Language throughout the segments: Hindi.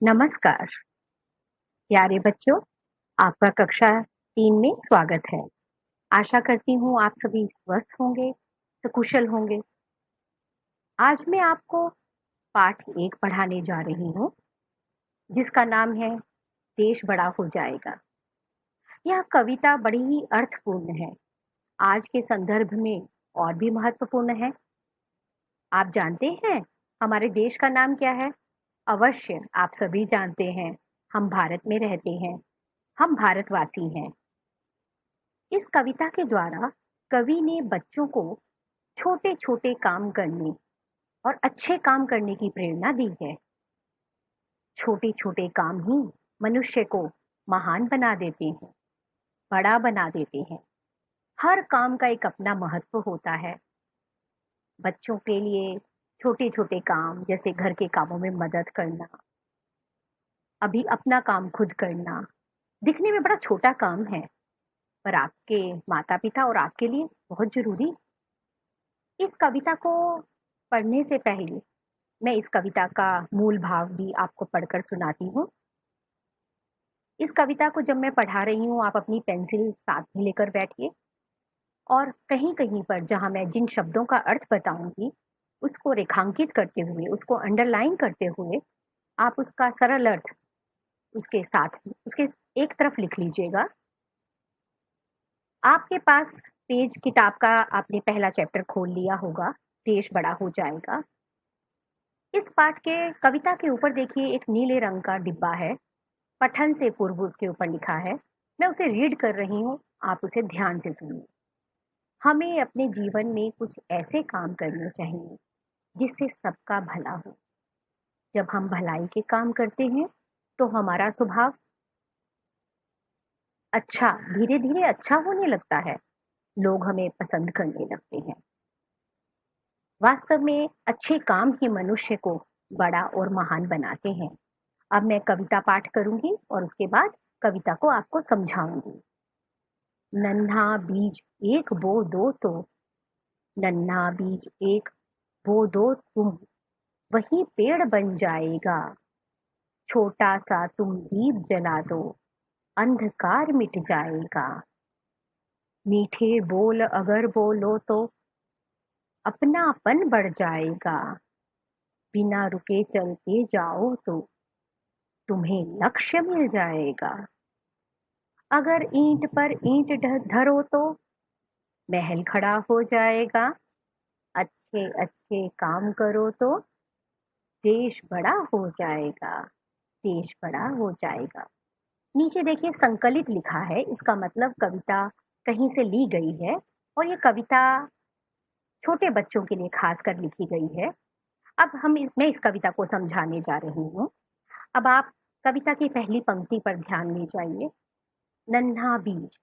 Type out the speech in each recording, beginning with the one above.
नमस्कार प्यारे बच्चों, आपका कक्षा 3 में स्वागत है। आशा करती हूँ आप सभी स्वस्थ होंगे, सकुशल होंगे। आज मैं आपको पाठ 1 पढ़ाने जा रही हूँ, जिसका नाम है देश बड़ा हो जाएगा। यह कविता बड़ी ही अर्थपूर्ण है, आज के संदर्भ में और भी महत्वपूर्ण है। आप जानते हैं हमारे देश का नाम क्या है? अवश्य आप सभी जानते हैं, हम भारत में रहते हैं, हम भारतवासी हैं। इस कविता के द्वारा कवि ने बच्चों को छोटे-छोटे काम करने और अच्छे काम करने की प्रेरणा दी है। छोटे-छोटे काम ही मनुष्य को महान बना देते हैं, बड़ा बना देते हैं। हर काम का एक अपना महत्व होता है। बच्चों के लिए छोटे-छोटे काम जैसे घर के कामों में मदद करना, अभी अपना काम खुद करना, दिखने में बड़ा छोटा काम है, पर आपके माता-पिता और आपके लिए बहुत ज़रूरी। इस कविता को पढ़ने से पहले मैं इस कविता का मूल भाव भी आपको पढ़कर सुनाती हूँ। इस कविता को जब मैं पढ़ा रही हूँ, आप अपनी पेंसिल साथ में लेकर बैठिए और कहीं-कहीं पर जहाँ मैं जिन शब्दों का अर्थ बताऊँगी, उसको रेखांकित करते हुए, उसको अंडरलाइन करते हुए, आप उसका सरल अर्थ उसके साथ उसके एक तरफ लिख लीजिएगा। आपके पास पेज किताब का आपने पहला चैप्टर खोल लिया होगा, देश बड़ा हो जाएगा। इस पाठ के कविता के ऊपर देखिए एक नीले रंग का डिब्बा है, पठन से पूर्व उसके ऊपर लिखा है। मैं उसे रीड कर रही हूँ, आप उसे ध्यान से सुनिए। हमें अपने जीवन में कुछ ऐसे काम करने चाहिए जिससे सबका भला हो। जब हम भलाई के काम करते हैं तो हमारा स्वभाव अच्छा धीरे-धीरे अच्छा होने लगता है। लोग हमें पसंद करने लगते हैं। वास्तव में अच्छे काम ही मनुष्य को बड़ा और महान बनाते हैं। अब मैं कविता पाठ करूंगी और उसके बाद कविता को आपको समझाऊंगी। नन्हा बीज एक बो दो तो, नन्हा बीज एक बो दो तुम, वही पेड़ बन जाएगा। छोटा सा तुम दीप जला दो, अंधकार मिट जाएगा। मीठे बोल अगर बोलो तो अपनापन बढ़ जाएगा। बिना रुके चलते जाओ तो तुम्हें लक्ष्य मिल जाएगा। अगर ईंट पर ईंट धरो तो महल खड़ा हो जाएगा। अच्छे अच्छे काम करो तो देश बड़ा हो जाएगा। देश बड़ा हो जाएगा। नीचे देखिए संकलित लिखा है, इसका मतलब कविता कहीं से ली गई है और ये कविता छोटे बच्चों के लिए खास कर लिखी गई है। अब मैं इस कविता को समझाने जा रही हूँ। अब आप कविता की पहली पंक्ति पर ध्यान ले जाइए। नन्हा बीज,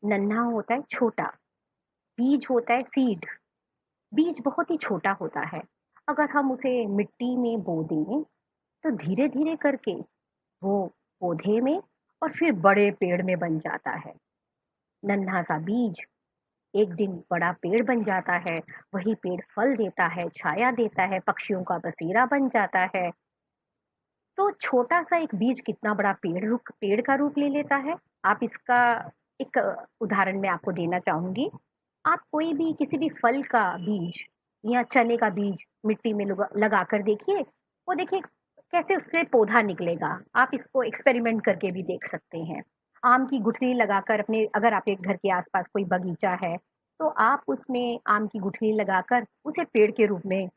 नन्हा होता है छोटा, बीज होता है सीड। बीज बहुत ही छोटा होता है, अगर हम उसे मिट्टी में बो दें तो धीरे धीरे करके वो पौधे में और फिर बड़े पेड़ में बन जाता है। नन्हा सा बीज एक दिन बड़ा पेड़ बन जाता है। वही पेड़ फल देता है, छाया देता है, पक्षियों का बसेरा बन जाता है। तो छोटा सा एक बीज कितना बड़ा पेड़ का रूप ले लेता है। आप इसका एक उदाहरण मैं आपको देना चाहूंगी। आप कोई भी किसी भी फल का बीज या चने का बीज मिट्टी में लगा कर देखिए, वो देखिए कैसे उससे पौधा निकलेगा। आप इसको एक्सपेरिमेंट करके भी देख सकते हैं। आम की गुठली लगाकर अपने, अगर आपके घर के आसपास कोई बगीचा है तो आप उसमें आम की गुठली लगाकर उसे पेड़ के रूप में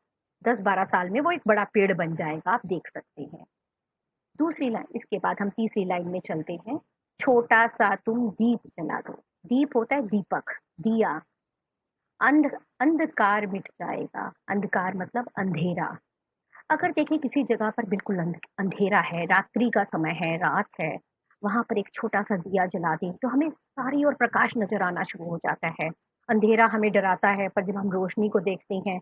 10-12 साल में वो एक बड़ा पेड़ बन जाएगा, आप देख सकते हैं। दूसरी लाइन, इसके बाद हम तीसरी लाइन में चलते हैं। छोटा सा तुम दीप जला दो। दीप होता है दीपक, दिया। अंधकार मिट जाएगा। अंधकार मतलब अंधेरा। अगर देखिए किसी जगह पर बिल्कुल अंधेरा है, रात्रि का समय है, रात है, वहां पर एक छोटा सा दिया जला दें तो हमें सारी ओर प्रकाश नजर आना शुरू हो जाता है। अंधेरा हमें डराता है, पर जब हम रोशनी को देखते हैं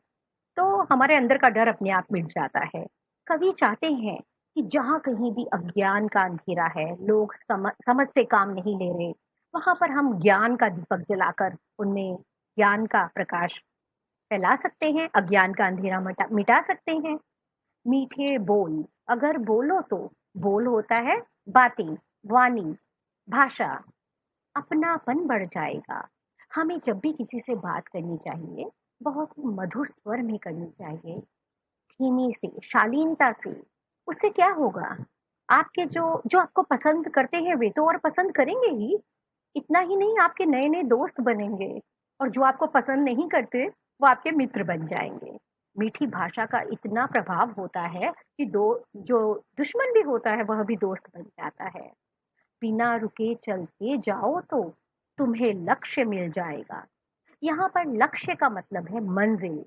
तो हमारे अंदर का डर अपने आप मिट जाता है। कवि चाहते हैं कि जहाँ कहीं भी अज्ञान का अंधेरा है, लोग समझ से काम नहीं ले रहे, वहां पर हम ज्ञान का दीपक जलाकर उनमें ज्ञान का प्रकाश फैला सकते हैं, अज्ञान का अंधेरा मिटा मिटा सकते हैं। मीठे बोल अगर बोलो तो बोल होता है बातें, वाणी, भाषा। अपनापन बढ़ जाएगा। हमें जब भी किसी से बात करनी चाहिए, बहुत ही मधुर स्वर में करनी चाहिए, धीमी से, शालीनता से। उससे क्या होगा? आपके जो जो आपको पसंद करते हैं वे तो और पसंद करेंगे ही। इतना ही नहीं, आपके नए-नए दोस्त बनेंगे और जो आपको पसंद नहीं करते, वो आपके मित्र बन जाएँगे। मीठी भाषा का इतना प्रभाव होता है कि दो जो दुश्मन भी होता है, वह भी दोस्त बन जाता है। बिना रुके चलते जाओ तो तुम्हें लक्ष्य मिल जाएगा। यहाँ पर लक्ष्य का मतलब है मंजिल,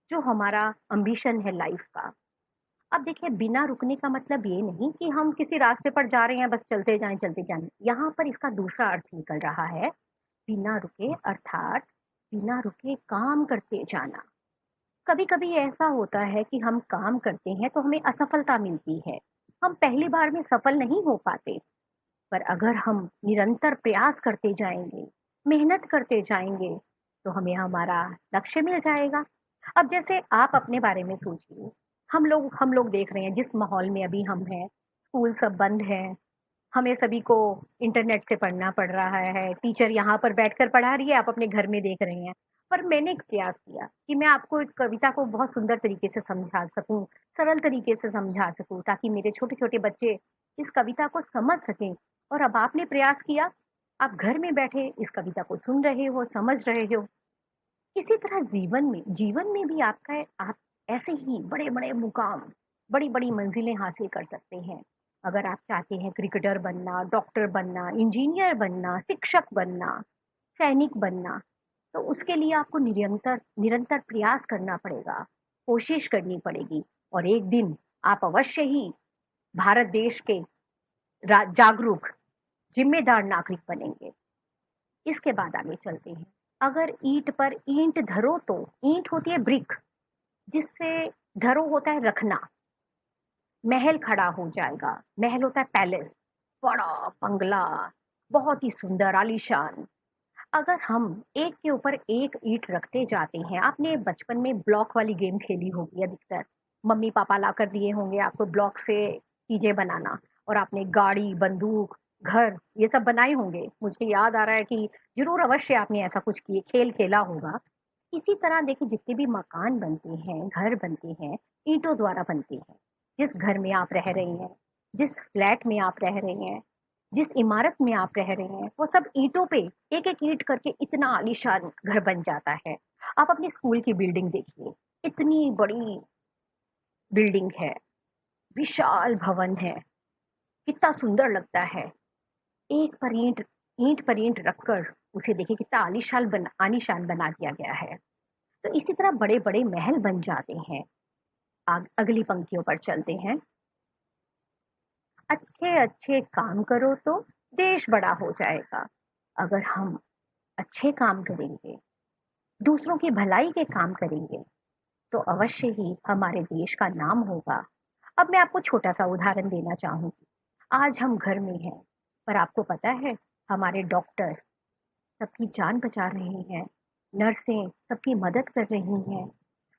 जो हमारा एम्बिशन है लाइफ का। अब देखिए, बिना रुकने का मतलब ये नहीं कि हम किसी रास्ते पर जा रहे हैं, बस चलते जाएँ। यहाँ पर इसका दूसरा अर्थ निकल रहा है, बिना रुके अर्थात बिना रुके काम करते जाना। कभी-कभी ऐसा होता है कि हम काम करते हैं तो हमें असफलता मिलती है। हम पहली बार में सफल नहीं हो पाते, पर अगर हम निरंतर प्रयास करते जाएँगे, मेहनत करते जाएँगे, तो हमें हमारा लक्ष्य मिल जाएगा। अब जैसे आप अपने बारे में सोचिए, हम लोग देख रहे हैं जिस माहौल में अभी हम हैं, स्कूल सब बंद हैं, हमें सभी को इंटरनेट से पढ़ना पड़ रहा है, टीचर यहाँ पर बैठकर पढ़ा रही है, आप अपने घर में देख रहे हैं। पर मैंने एक प्रयास किया कि मैं आपको एक कविता को बहुत सुंदर तरीके से समझा सकूँ, सरल तरीके से समझा सकूँ, ताकि मेरे छोटे-छोटे बच्चे इस कविता को समझ सकें। और अब आपने प्रयास किया, आप घर में बैठे इस कविता को सुन रहे हो, समझ रहे हो। इसी तरह जीवन में भी आप ऐसे ही बड़े-बड़े मुकाम, बड़ी-बड़ी मंजिलें हासिल कर सकते हैं। अगर आप चाहते हैं क्रिकेटर बनना, डॉक्टर बनना, इंजीनियर बनना, शिक्षक बनना, सैनिक बनना, तो उसके लिए आपको निरंतर निरंतर प्रयास करना पड़ेगा, कोशिश करनी पड़ेगी और एक दिन आप अवश्य ही भारत देश के जागरूक, जिम्मेदार नागरिक बनेंगे। इसके बाद आगे चलते हैं। अगर ईंट पर ईंट धरो तो, ईंट होती है ब्रिक, जिससे धरो होता है रखना, महल खड़ा हो जाएगा। महल होता है पैलेस, बड़ा बंगला, बहुत ही सुंदर आलीशान। अगर हम एक के ऊपर एक ईंट रखते जाते हैं, आपने बचपन में ब्लॉक वाली गेम खेली होगी अधिकतर। मम्मी पापा ला कर दिए होंगे आपको ब्लॉक से चीजें बनाना, और आपने गाड़ी, बंदूक, घर, ये सब बनाए होंगे। मुझे याद आ रहा है कि जरूर अवश्य आपने ऐसा कुछ किए खेल खेला होगा। इसी तरह देखिए, जितने भी मकान बनते हैं, घर बनते हैं, ईंटों द्वारा बनते हैं। जिस घर में आप रह रहे हैं, जिस फ्लैट में आप रह रहे हैं, जिस इमारत में आप रह रहे हैं, वो सब ईंटों पे एक-एक ईंट करके इतना आलीशान घर बन जाता है। आप अपने स्कूल की बिल्डिंग देखिए, इतनी बड़ी बिल्डिंग है, विशाल भवन है, कितना सुंदर लगता है। एक पर ईंट पर ईंट रखकर उसे देखिए कितना आलीशान बना दिया गया है। तो इसी तरह बड़े-बड़े महल बन जाते हैं। अगली पंक्तियों पर चलते हैं। अच्छे-अच्छे काम करो तो देश बड़ा हो जाएगा। अगर हम अच्छे काम करेंगे, दूसरों की भलाई के काम करेंगे, तो अवश्य ही हमारे देश का नाम होगा। अब मैं आपको छोटा-सा उदाहरण देना चाहूँगी। आज हम घर में हैं, पर आपको पता है हमारे डॉक्टर सबकी जान बचा रहे हैं, नर्सें सबकी मदद कर रही हैं,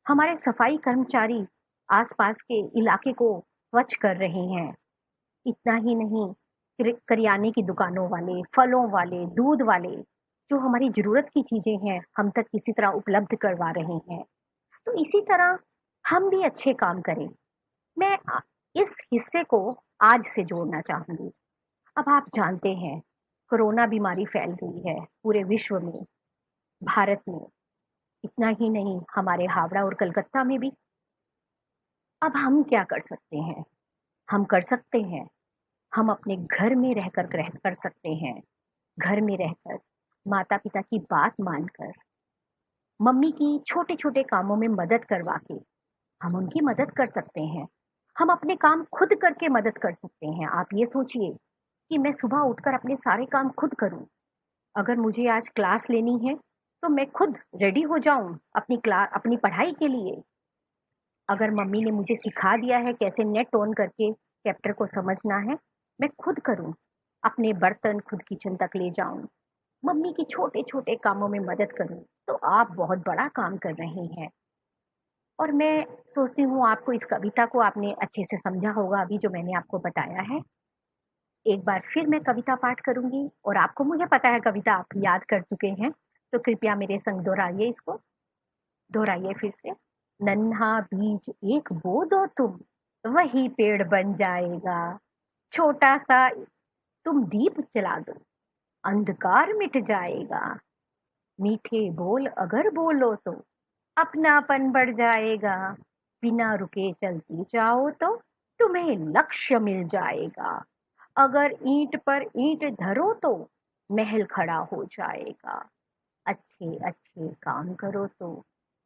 हमारे सफाई कर्मचारी आस-पास के इलाके को स्वच्छ कर रहे हैं। इतना ही नहीं, करियाने की दुकानों वाले, फलों वाले, दूध वाले, जो हमारी ज़रूरत की चीज़ें हैं, हम तक किसी तरह उपलब्ध करवा रहे हैं। तो इसी तरह हम भी अच्छे काम करें। मैं इस हिस्से को आज से जोड़ना चाहूँगी। अब आप जानते हैं, कोरोना बीमारी फैल गई है पूरे विश्व में, भारत में, इतना ही नहीं हमारे हावड़ा और कलकत्ता में भी। अब हम क्या कर सकते हैं? हम कर सकते हैं, हम अपने घर में रहकर कर सकते हैं। घर में रहकर, माता-पिता की बात मानकर, मम्मी की छोटे-छोटे कामों में मदद करवा के, हम उनकी मदद कर सकते हैं। हम अपने काम खुद करके मदद कर सकते हैं। आप ये सोचिए कि मैं सुबह उठकर अपने सारे काम खुद करूँ। अगर मुझे आज क्लास लेनी है, तो मैं खुद रेडी हो जाऊँ अपनी पढ़ाई के लिए। अगर मम्मी ने मुझे सिखा दिया है कैसे नेट ऑन करके चैप्टर को समझना है, मैं खुद करूँ। अपने बर्तन खुद किचन तक ले जाऊँ। मम्मी की छोटे-छोटे कामों में मदद करूँ, तो आप बहुत बड़ा काम कर रहे हैं। और मैं सोचती हूँ आपको इस कविता को आपने अच्छे से समझा होगा अभी जो मैंने आपको बताया है। एक बार फिर मैं कविता पाठ करूँगी और आपको मुझे पता है कविता आप याद कर चुके हैं, तो कृपया मेरे संग दोहराइए इसको। दोहराइए फिर से। नन्हा बीज एक बो दो तुम, वही पेड़ बन जाएगा। छोटा सा तुम दीप जला दो, अंधकार मिट जाएगा। मीठे बोल अगर बोलो तो अपनापन बढ़ जाएगा। बिना रुके चलती जाओ तो तुम्हें लक्ष्य मिल जाएगा। अगर ईंट पर ईंट धरो तो महल खड़ा हो जाएगा। अच्छे अच्छे काम करो तो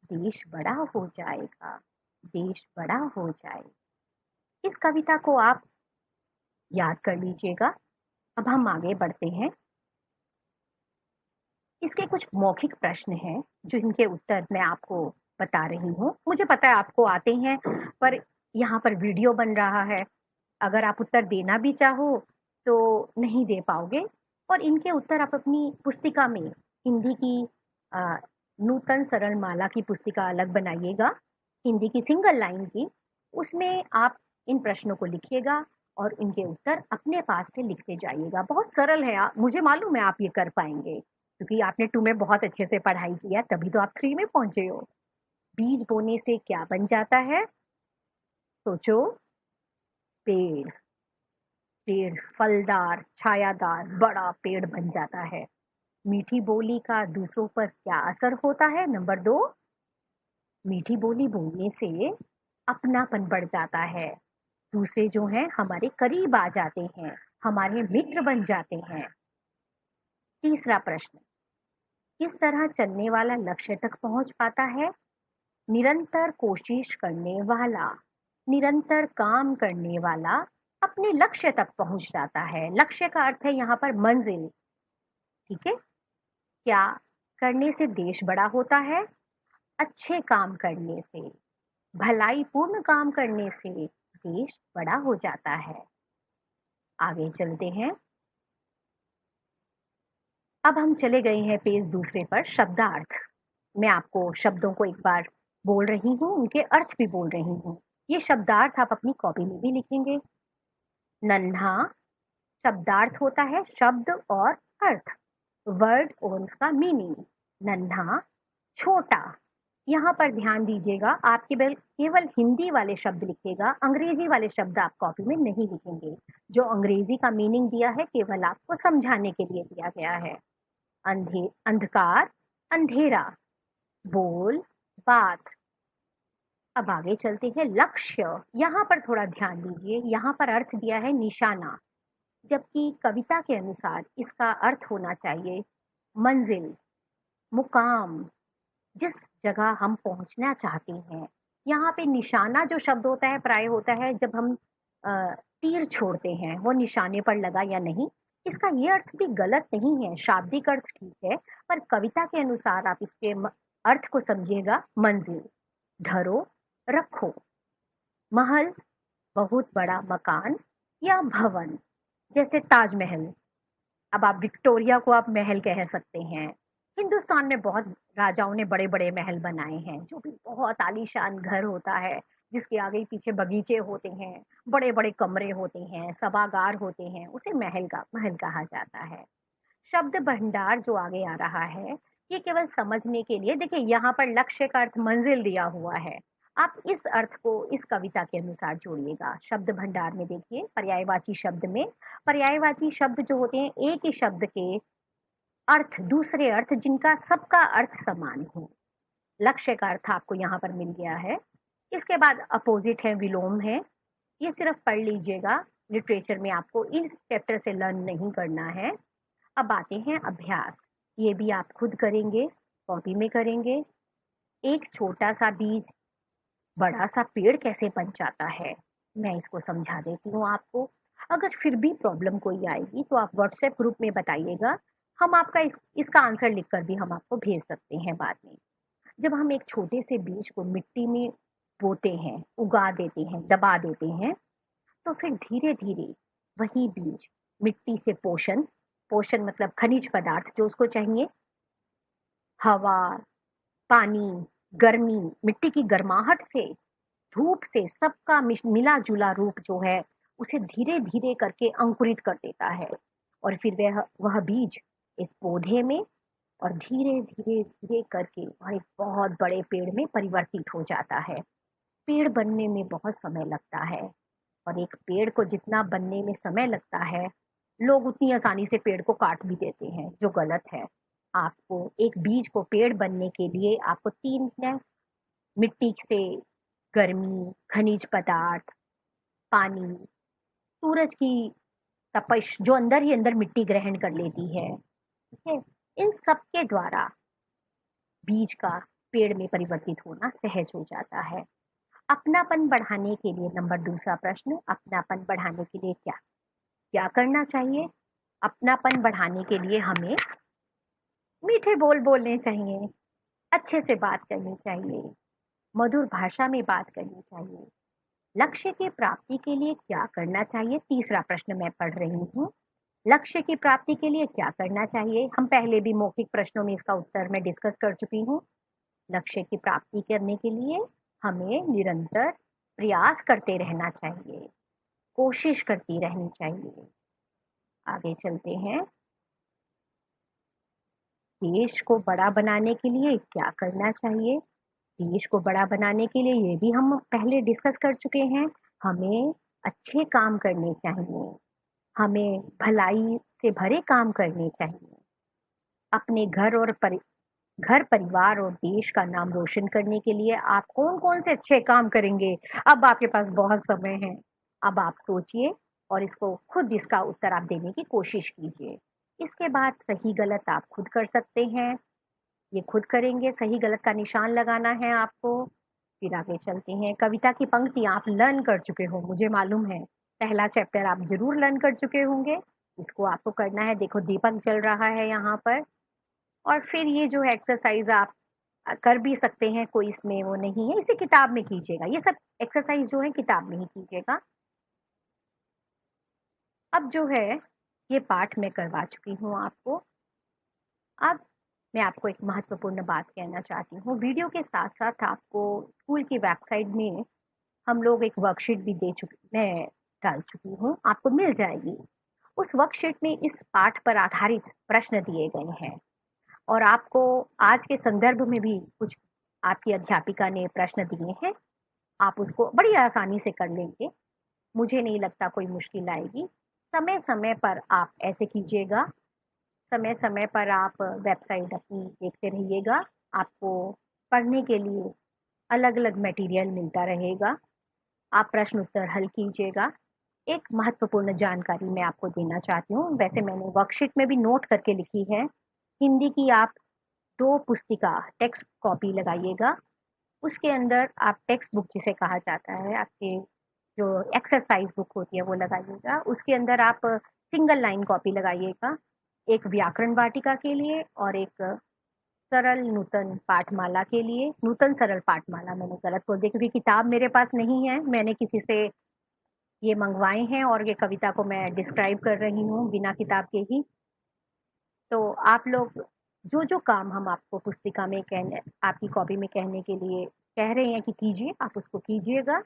देश बड़ा हो जाएगा। देश बड़ा हो जाएगा। इस कविता को आप याद कर लीजिएगा। अब हम आगे बढ़ते हैं। इसके कुछ मौखिक प्रश्न हैं जो इनके उत्तर मैं आपको बता रही हूँ। मुझे पता है आपको आते हैं, पर यहाँ पर वीडियो बन रहा है। अगर आप उत्तर देना भी चाहो तो नहीं दे पाओगे, और इनके उत्तर आप अपनी पुस्तिका में हिंदी की नूतन सरल माला की पुस्तिका अलग बनाइएगा, हिंदी की सिंगल लाइन की। उसमें आप इन प्रश्नों को लिखिएगा और इनके उत्तर अपने पास से लिखते जाइएगा। बहुत सरल है, मुझे मालूम है आप ये कर पाएंगे क्योंकि आपने 2 में बहुत अच्छे से पढ़ाई किया, तभी तो आप 3 में पहुंचे हो। बीज बोने से क्या बन जाता है? सोचो। पेड़। पेड़ फलदार, छायादार, बड़ा पेड़ बन जाता है। मीठी बोली का दूसरों पर क्या असर होता है? नंबर 2, मीठी बोली बोलने से अपनापन बढ़ जाता है। दूसरे जो हैं हमारे करीब आ जाते हैं, हमारे मित्र बन जाते हैं। तीसरा प्रश्न, किस तरह चलने वाला लक्ष्य तक पहुंच पाता है? निरंतर कोशिश करने वाला, निरंतर काम करने वाला अपने लक्ष्य तक पहुंच जाता है। लक्ष्य का अर्थ है यहाँ पर मंजिल। ठीक है। क्या करने से देश बड़ा होता है? अच्छे काम करने से, भलाई पूर्ण काम करने से देश बड़ा हो जाता है। आगे चलते हैं। अब हम चले गए हैं पेज दूसरे पर, शब्दार्थ। मैं आपको शब्दों को एक बार बोल रही हूँ, उनके अर्थ भी बोल रही हूँ। ये शब्दार्थ आप अपनी कॉपी में भी लिखेंगे। नन्हा शब्दार्थ होता है शब्द और अर्थ, वर्ड और उसका मीनिंग। नन्हा, छोटा। यहाँ पर ध्यान दीजिएगा, आप केवल हिंदी वाले शब्द लिखिएगा, अंग्रेजी वाले शब्द आप कॉपी में नहीं लिखेंगे। जो अंग्रेजी का मीनिंग दिया है केवल आपको समझाने के लिए दिया गया है। अंधकार, अंधेरा। बोल, बात। अब आगे चलते हैं। लक्ष्य, यहाँ पर थोड़ा ध्यान दीजिए, यहाँ पर अर्थ दिया है निशाना, जबकि कविता के अनुसार इसका अर्थ होना चाहिए मंजिल, मुकाम, जिस जगह हम पहुंचना चाहते हैं। यहाँ पे निशाना जो शब्द होता है प्राय होता है जब हम तीर छोड़ते हैं, वो निशाने पर लगा या नहीं। इसका ये अर्थ भी गलत नहीं है, शाब्दिक अर्थ ठीक है, पर कविता के अनुसार आप इसके अर्थ को समझिएगा मंजिल। धरो, रखो। महल, बहुत बड़ा मकान या भवन, जैसे ताजमहल। अब आप विक्टोरिया को आप महल कह सकते हैं। हिंदुस्तान में बहुत राजाओं ने बड़े-बड़े महल बनाए हैं, जो भी बहुत आलीशान घर होता है, जिसके आगे पीछे बगीचे होते हैं, बड़े-बड़े कमरे होते हैं, सभागार होते हैं, उसे महल कहा जाता है। शब्द भंडार जो आगे आ रहा है, ये केवल समझने के लिए, देखिए यहाँ पर लक्ष्य का अर्थ मंजिल दिया हुआ है। आप इस अर्थ को इस कविता के अनुसार जोड़िएगा। शब्द भंडार में देखिए पर्यायवाची शब्द में, पर्यायवाची शब्द जो होते हैं एक ही शब्द के अर्थ, दूसरे अर्थ जिनका सबका अर्थ समान हो। लक्ष्य का अर्थ आपको यहाँ पर मिल गया है। इसके बाद अपोजिट है, विलोम है। ये सिर्फ पढ़ लीजिएगा, लिटरेचर में आपको इस चैप्टर से लर्न नहीं करना है। अब आते हैं अभ्यास। ये भी आप खुद करेंगे, कॉपी में करेंगे। एक छोटा सा बीज बड़ा सा पेड़ कैसे बन जाता है, मैं इसको समझा देती हूँ आपको। अगर फिर भी प्रॉब्लम कोई आएगी तो आप व्हाट्सएप ग्रुप में बताइएगा, हम आपका इसका आंसर लिखकर भी हम आपको भेज सकते हैं बाद में। जब हम एक छोटे से बीज को मिट्टी में बोते हैं, उगा देते हैं, दबा देते हैं, तो फिर धीरे धीरे वही बीज मिट्टी से पोषण, पोषण मतलब खनिज पदार्थ जो उसको चाहिए, हवा, पानी, गर्मी, मिट्टी की गर्माहट से, धूप से सबका मिला जुला रूप जो है उसे धीरे धीरे करके अंकुरित कर देता है और फिर वह बीज एक पौधे में और धीरे धीरे धीरे करके वह एक बहुत बड़े पेड़ में परिवर्तित हो जाता है। पेड़ बनने में बहुत समय लगता है और एक पेड़ को जितना बनने में समय लगता है, लोग उतनी आसानी से पेड़ को काट भी देते हैं, जो गलत है। आपको एक बीज को पेड़ बनने के लिए आपको 3 मिट्टी से गर्मी, खनिज पदार्थ, पानी, सूरज की तपश जो अंदर ही अंदर मिट्टी ग्रहण कर लेती है, ठीक है? इन सब के द्वारा बीज का पेड़ में परिवर्तित होना सहज हो जाता है। अपनापन बढ़ाने के लिए नंबर दूसरा प्रश्न, अपनापन बढ़ाने के लिए क्या क्या करना चाहिए? अपनापन बढ़ाने के लिए हमें मीठे बोल बोलने चाहिए, अच्छे से बात करनी चाहिए, मधुर भाषा में बात करनी चाहिए। लक्ष्य की प्राप्ति के लिए क्या करना चाहिए? तीसरा प्रश्न मैं पढ़ रही हूँ। लक्ष्य की प्राप्ति के लिए क्या करना चाहिए? हम पहले भी मौखिक प्रश्नों में इसका उत्तर मैं डिस्कस कर चुकी हूँ। लक्ष्य की प्राप्ति करने के लिए हमें निरंतर प्रयास करते रहना चाहिए, कोशिश करती रहनी चाहिए। आगे चलते हैं। देश को बड़ा बनाने के लिए क्या करना चाहिए? देश को बड़ा बनाने के लिए ये भी हम पहले डिस्कस कर चुके हैं। हमें अच्छे काम करने चाहिए, हमें भलाई से भरे काम करने चाहिए। अपने घर परिवार और देश का नाम रोशन करने के लिए आप कौन-कौन से अच्छे काम करेंगे? अब आपके पास बहुत समय है। अब आप सोचिए और इसको खुद इसका उत्तर आप देने की कोशिश कीजिए। इसके बाद सही-गलत आप खुद कर सकते हैं। ये खुद करेंगे, सही-गलत का निशान लगाना है आपको। फिर आगे चलते हैं। कविता की पंक्तियाँ आप लर्न कर चुके हो, मुझे मालूम है। पहला चैप्टर आप ज़रूर लर्न कर चुके होंगे। इसको आपको करना है। देखो दीपक जल रहा है यहाँ पर। और फिर ये जो एक्सरसाइज आप कर भी सकते हैं, कोई इसमें वो नहीं है, इसे किताब में कीजिएगा। ये सब एक्सरसाइज जो है किताब में ही कीजिएगा। अब जो है ये पाठ मैं करवा चुकी हूँ आपको। अब मैं आपको एक महत्वपूर्ण बात कहना चाहती हूँ। वीडियो के साथ साथ आपको स्कूल की वेबसाइट में हम लोग एक वर्कशीट भी मैं डाल चुकी हूँ, आपको मिल जाएगी। उस वर्कशीट में इस पाठ पर आधारित प्रश्न दिए गए हैं और आपको आज के संदर्भ में भी कुछ आपकी अध्यापिका ने प्रश्न दिए हैं। आप उसको बड़ी आसानी से कर लेंगे। मुझे नहीं लगता कोई मुश्किल आएगी। समय समय पर आप ऐसे कीजिएगा, समय समय पर आप वेबसाइट अपनी देखते रहिएगा। आपको पढ़ने के लिए अलग अलग मटेरियल मिलता रहेगा। आप प्रश्न उत्तर हल कीजिएगा। एक महत्वपूर्ण जानकारी मैं आपको देना चाहती हूँ। वैसे मैंने वर्कशीट में भी नोट करके लिखी है। हिंदी की आप 2 पुस्तिका टेक्स्ट कॉपी लगाइएगा। उसके अंदर आप टेक्स्ट बुक जिसे कहा जाता है, आपके जो एक्सरसाइज बुक होती है वो लगाइएगा। उसके अंदर आप सिंगल लाइन कॉपी लगाइएगा। एक व्याकरण वाटिका के लिए और एक सरल नूतन पाठमाला के लिए। नूतन सरल पाठमाला मैंने गलत बोल दिया क्योंकि किताब मेरे पास नहीं है। मैंने किसी से ये मंगवाए हैं और ये कविता को मैं डिस्क्राइब कर रही हूँ बिना किताब के ही। तो आप लोग जो काम हम आपको पुस्तिका में कहने आपकी कॉपी में कहने के लिए कह रहे हैं कि कीजिए, आप उसको कीजिएगा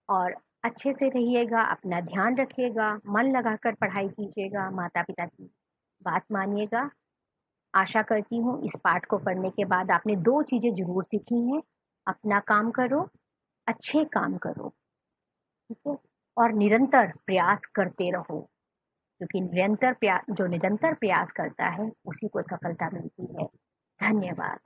और अच्छे से रहिएगा, अपना ध्यान रखिएगा, मन लगाकर पढ़ाई कीजिएगा, माता-पिता की बात मानिएगा। आशा करती हूँ इस पाठ को पढ़ने के बाद आपने 2 चीज़ें ज़रूर सीखी हैं। अपना काम करो, अच्छे काम करो, ठीक है? और निरंतर प्रयास करते रहो, क्योंकि जो निरंतर प्रयास करता है, उसी को सफलता मिलती है। धन्यवाद।